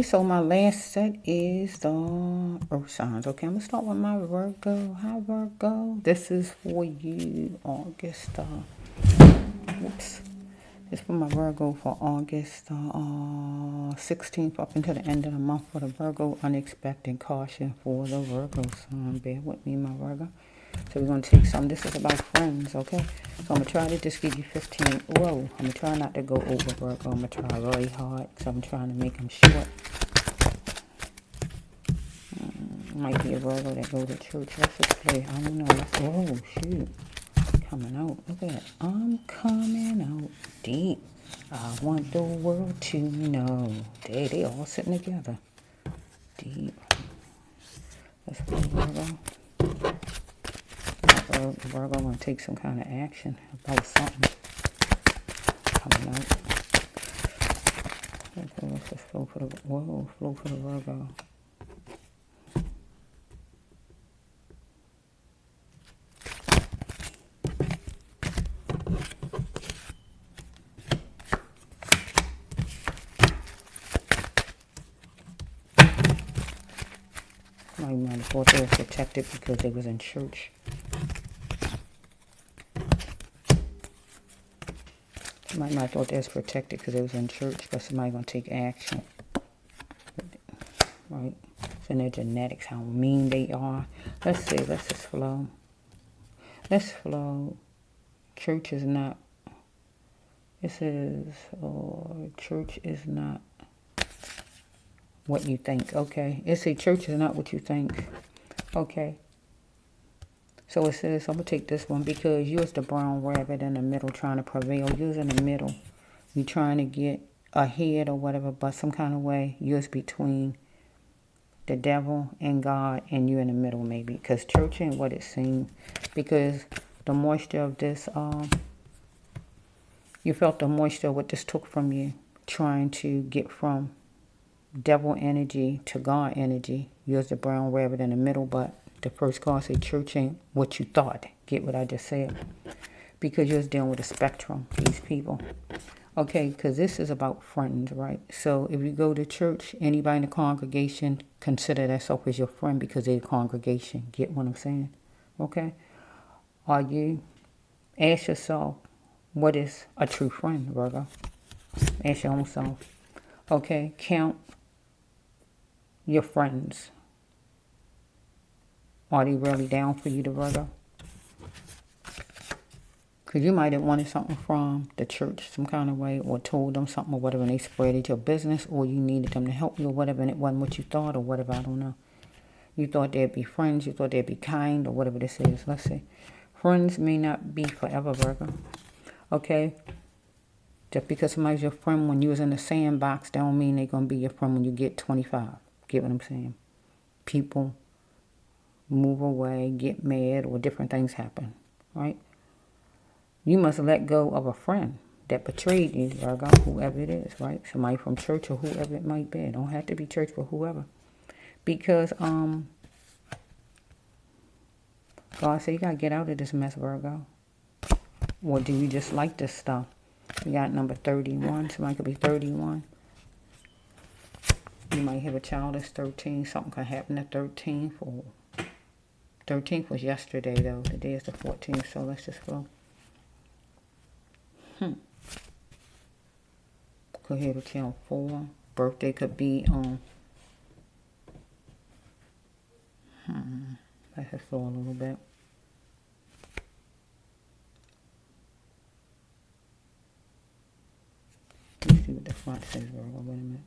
So my last set is the earth signs. Okay, I'm gonna start with my Virgo. Hi Virgo. This is for you, August. Whoops. This is for my Virgo for August 16th up until the end of the month for the Virgo. Unexpected caution for the Virgo sign. Bear with me, my Virgo. So we're gonna take some. This is about friends, okay? So I'm gonna try to just give you 15. Whoa, I'm gonna try not to go over Virgo. I'm gonna try really hard. So I'm trying to make them short. Might be a Virgo that go to church. Let's just play. I don't know. Oh, shoot. Coming out. Look at that. I'm coming out deep. I want the world to know. They all sitting together. Deep. Let's play Virgo. Virgo going to take some kind of action about something coming out. Okay, let's just flow for the, whoa, flow for the Virgo. I might have thought they were protected because they was in church. Might not thought they was protected because they was in church, but somebody gonna take action, right? It's in their genetics, how mean they are. Let's see, let's just flow. Let's flow. Church is not, it says, church is not what you think, okay? It says church is not what you think, okay? So it says, I'm going to take this one because you was the brown rabbit in the middle trying to prevail. You was in the middle. You trying to get ahead or whatever, but some kind of way you was between the devil and God, and you in the middle maybe. Because church ain't what it seemed. Because the moisture of this, you felt the moisture of what this took from you, trying to get from devil energy to God energy. You was the brown rabbit in the middle, but the first card said church ain't what you thought. Get what I just said? Because you're dealing with a spectrum, these people. Okay, because this is about friends, right? So if you go to church, anybody in the congregation, consider that self as your friend because they're a congregation. Get what I'm saying? Okay? Are you, ask yourself, what is a true friend, Virgo? Ask your own self. Okay, count your friends. Are they really down for you, the Virgo? Because you might have wanted something from the church some kind of way, or told them something or whatever, and they spread it your business, or you needed them to help you or whatever, and it wasn't what you thought or whatever, I don't know. You thought they'd be friends, you thought they'd be kind, or whatever this is. Let's see. Friends may not be forever, Virgo. Okay? Just because somebody's your friend when you was in the sandbox, that don't mean they're going to be your friend when you get 25. Get what I'm saying? People move away, get mad, or different things happen, right? You must let go of a friend that betrayed you, Virgo, whoever it is, right? Somebody from church or whoever it might be. It don't have to be church, but whoever. Because God said you got to get out of this mess, Virgo. Or do you just like this stuff? You got number 31. Somebody could be 31. You might have a child that's 13. Something could happen at 13th. Or 13th was yesterday, though. Today is the 14th, so let's just go. Could have a child 4. Birthday could be on. Let's just flow a little bit. Let's see what the front says, Virgo. Wait a minute.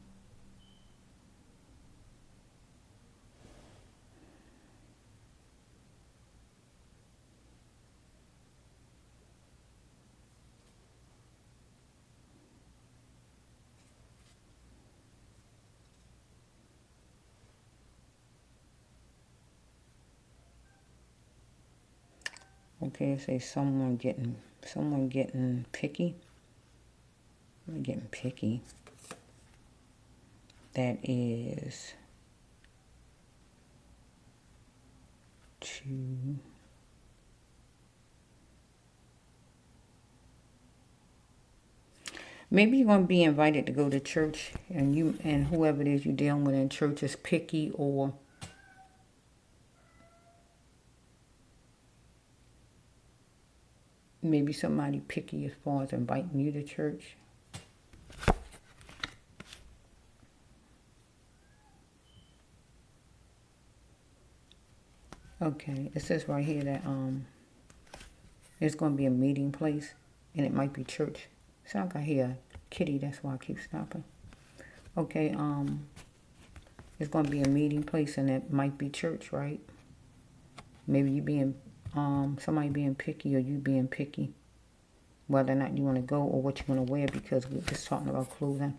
Okay, it says someone getting picky. Getting picky. That is to Maybe you're going to be invited to go to church, and you and whoever it is you're dealing with in church is picky, or maybe somebody picky as far as inviting you to church. Okay, it says right here that there's going to be a meeting place, and it might be church. Sound like I hear a kitty, that's why I keep stopping. Okay, it's going to be a meeting place, and it might be church, right? Maybe you being somebody being picky, or you being picky, whether or not you want to go or what you want to wear, because we're just talking about clothing.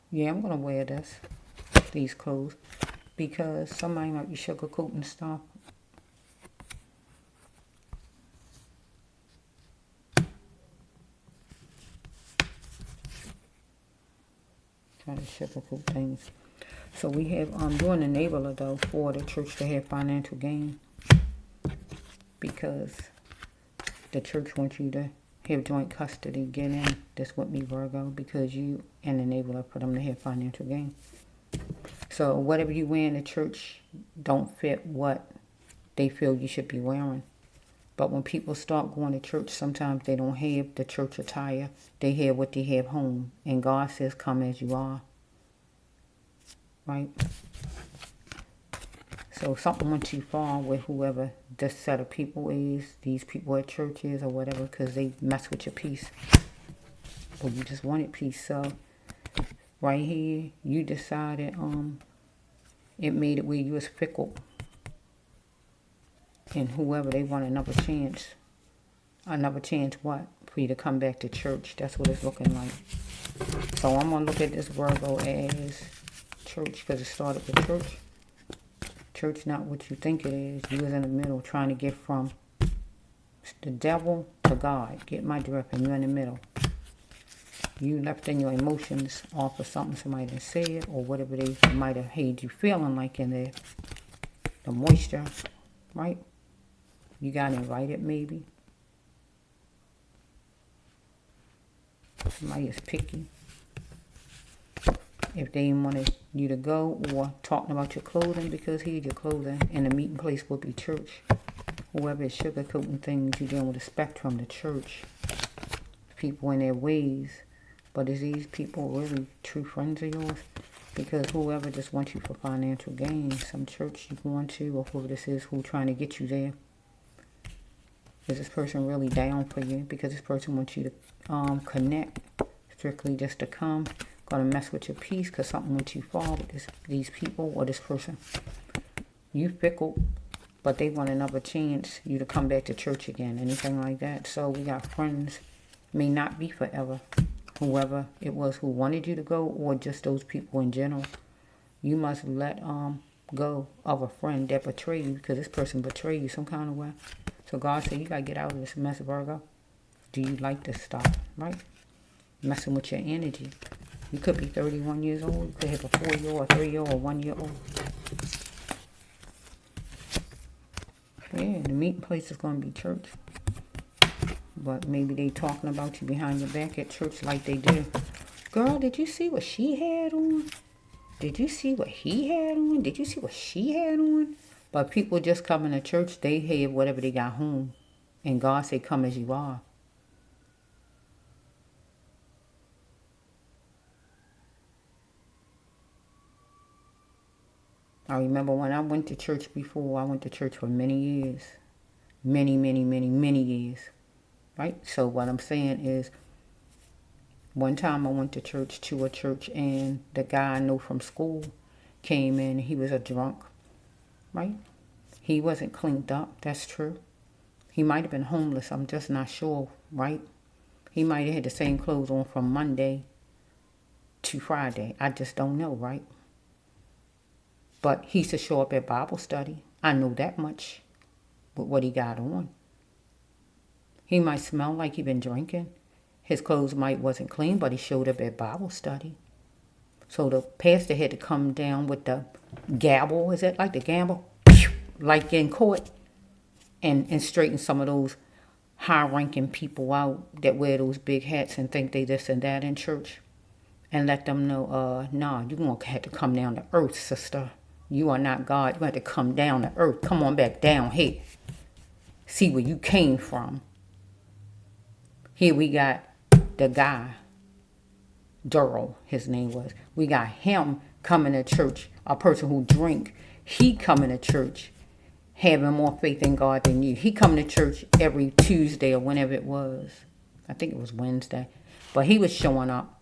Yeah, I'm going to wear these clothes, because somebody might be sugarcoating stuff. Trying to sugarcoat things. So we have doing enabler though for the church to have financial gain, because the church wants you to have joint custody. Get in this with me, Virgo, because you an enabler for them to have financial gain. So whatever you wear in the church don't fit what they feel you should be wearing. But when people start going to church, sometimes they don't have the church attire. They have what they have home. And God says, come as you are. Right? So if something went too far with whoever this set of people is, these people at church is or whatever, because they mess with your peace. Or you just wanted peace. So right here, you decided it made it where you was fickle. And whoever, they want another chance. Another chance what? For you to come back to church. That's what it's looking like. So I'm going to look at this Virgo as church, because it started with church. Church not what you think it is. You was in the middle trying to get from the devil to God. Get my drift, and you're in the middle. You left in your emotions off of something somebody done said, or whatever they might have had you feeling like in there. The moisture, right? You got invited maybe. Somebody is picky. If they didn't want you to go, or talking about your clothing, because here's your clothing, and the meeting place will be church. Whoever is sugarcoating things, you're dealing with the spectrum, the church. People in their ways. But is these people really true friends of yours? Because whoever just wants you for financial gain, some church you going to, or whoever this is who's trying to get you there. Is this person really down for you? Because this person wants you to connect, strictly just to come. Gonna mess with your peace because something went too far with these people or this person. You fickle, but they want another chance you to come back to church again, anything like that. So we got friends, may not be forever. Whoever it was who wanted you to go, or just those people in general. You must let go of a friend that betrayed you, because this person betrayed you some kind of way. So God said, you got to get out of this mess, Virgo. Do you like this stuff, right? Messing with your energy. You could be 31 years old. You could have a 4-year-old, a 3-year-old, or 1-year-old. Yeah, the meeting place is going to be church. But maybe they talking about you behind your back at church like they do. Girl, did you see what she had on? Did you see what he had on? Did you see what she had on? But people just coming to church, they have whatever they got home. And God say, come as you are. I remember when I went to church before, I went to church for many years. Many, many, many, many years. Right? So what I'm saying is, one time I went to a church, and the guy I know from school came in. He was a drunk, right? He wasn't cleaned up, that's true. He might have been homeless, I'm just not sure, right? He might have had the same clothes on from Monday to Friday. I just don't know, right? But he used to show up at Bible study. I know that much with what he got on. He might smell like he been drinking. His clothes might wasn't clean, but he showed up at Bible study. So the pastor had to come down with the gavel. Is that like the gavel? Like in court. And straighten some of those high-ranking people out that wear those big hats and think they this and that in church, and let them know, nah, you're going to have to come down to earth, sister. You are not God. You have to come down to earth. Come on back down here. See where you came from. Here we got the guy, Durrell, his name was. We got him coming to church, a person who drink. He coming to church, having more faith in God than you. He coming to church every Tuesday or whenever it was. I think it was Wednesday. But he was showing up.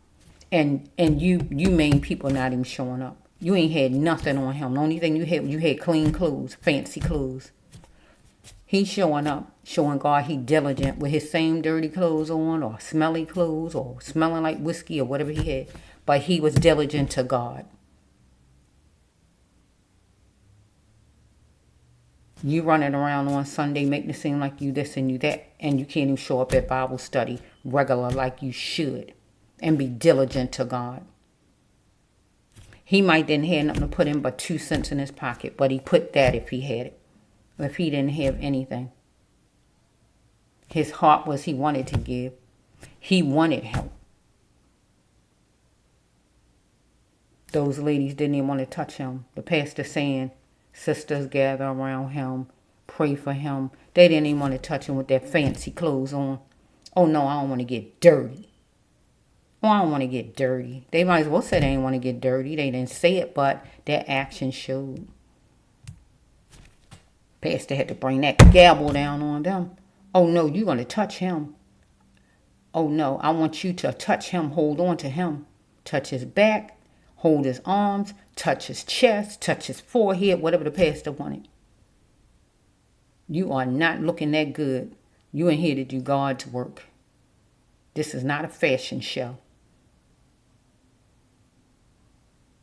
And you main people not even showing up. You ain't had nothing on him. The only thing you had clean clothes, fancy clothes. He's showing up, showing God he diligent with his same dirty clothes on or smelly clothes or smelling like whiskey or whatever he had. But he was diligent to God. You running around on Sunday making it seem like you this and you that, and you can't even show up at Bible study regular like you should and be diligent to God. He might didn't have nothing to put in but 2 cents in his pocket, but he put that if he had it. If he didn't have anything. His heart was he wanted to give. He wanted help. Those ladies didn't even want to touch him. The pastor saying, sisters gather around him, pray for him. They didn't even want to touch him with their fancy clothes on. Oh no, I don't want to get dirty. Oh, I don't want to get dirty. They might as well say they didn't want to get dirty. They didn't say it, but their actions showed. Pastor had to bring that gavel down on them. Oh no, you're going to touch him. Oh no, I want you to touch him, hold on to him. Touch his back, hold his arms, touch his chest, touch his forehead, whatever the pastor wanted. You are not looking that good. You ain't here to do God's work. This is not a fashion show.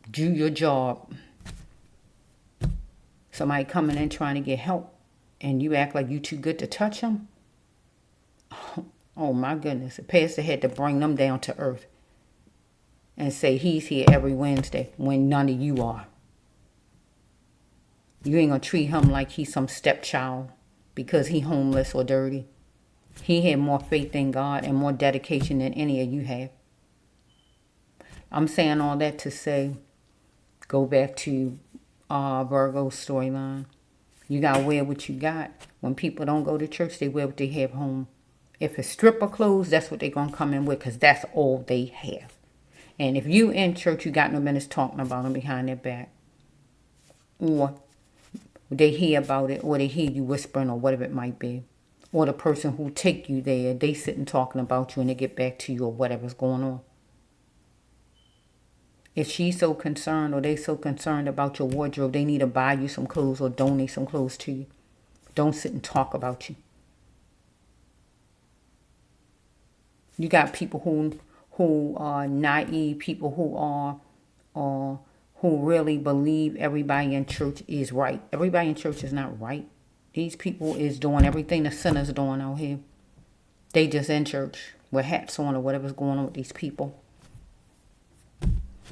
Do your job. Somebody coming in trying to get help and you act like you too good to touch them? Oh my goodness. The pastor had to bring them down to earth and say he's here every Wednesday when none of you are. You ain't going to treat him like he's some stepchild because he homeless or dirty. He had more faith in God and more dedication than any of you have. I'm saying all that to say, go back to Virgo's storyline. You got to wear what you got. When people don't go to church, they wear what they have home. If it's stripper clothes, that's what they're going to come in with because that's all they have. And if you in church, you got no business talking about them behind their back. Or they hear about it, or they hear you whispering or whatever it might be. Or the person who take you there, they sitting talking about you and they get back to you or whatever's going on. If she's so concerned or they so concerned about your wardrobe, they need to buy you some clothes or donate some clothes to you. Don't sit and talk about you. You got people who are naive, people who really believe everybody in church is right. Everybody in church is not right. These people is doing everything the sinners doing out here. They just in church with hats on or whatever's going on with these people.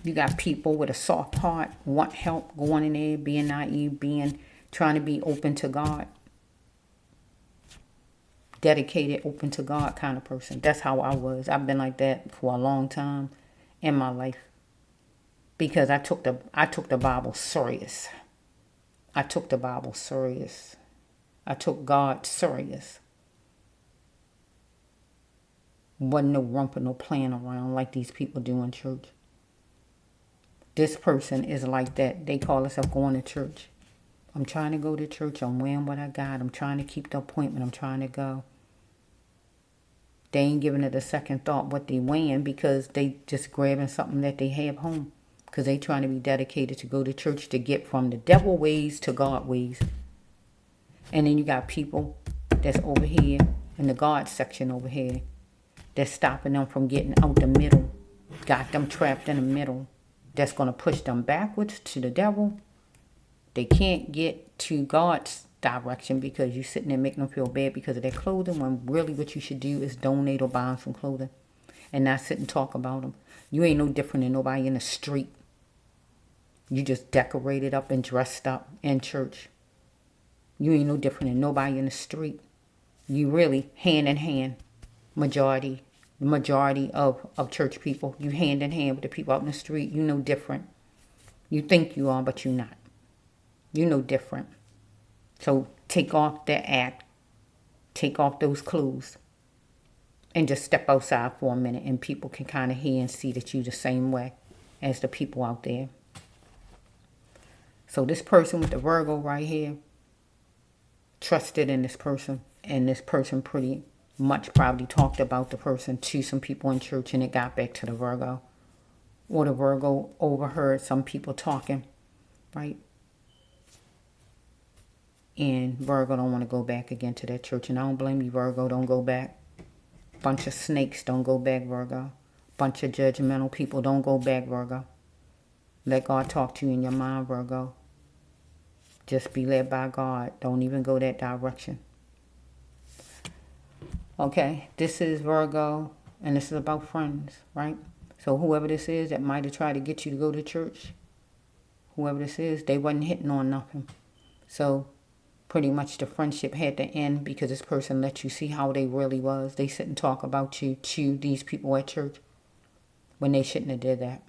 You got people with a soft heart, want help, going in there, being naive, trying to be open to God. Dedicated, open to God kind of person. That's how I was. I've been like that for a long time in my life. Because I took the Bible serious. I took the Bible serious. I took God serious. Wasn't no rumping, no playing around like these people do in church. This person is like that. They call themselves going to church. I'm trying to go to church. I'm wearing what I got. I'm trying to keep the appointment. I'm trying to go. They ain't giving it a second thought what they wearing because they just grabbing something that they have home. Because they trying to be dedicated to go to church to get from the devil ways to God ways. And then you got people that's over here in the God section over here that's stopping them from getting out the middle. Got them trapped in the middle. That's going to push them backwards to the devil. They can't get to God's direction because you're sitting there making them feel bad because of their clothing when really what you should do is donate or buy them some clothing and not sit and talk about them. You ain't no different than nobody in the street. You just decorated up and dressed up in church. You ain't no different than nobody in the street. You really hand in hand. Majority of church people. You hand in hand with the people out in the street. You know different. You think you are, but you're not. You know different. So take off that act. Take off those clothes. And just step outside for a minute, and people can kind of hear and see that you're the same way as the people out there. So this person with the Virgo right here, trusted in this person, and this person pretty much probably talked about the person to some people in church, and it got back to the Virgo. Or the Virgo overheard some people talking, right? And Virgo don't want to go back again to that church. And I don't blame you, Virgo. Don't go back. Bunch of snakes, don't go back, Virgo. Bunch of judgmental people, don't go back, Virgo. Let God talk to you in your mind, Virgo. Just be led by God. Don't even go that direction. Okay, this is Virgo, and this is about friends, right? So whoever this is that might have tried to get you to go to church, whoever this is, they wasn't hitting on nothing. So pretty much the friendship had to end because this person let you see how they really was. They sit and talk about you to these people at church when they shouldn't have did that.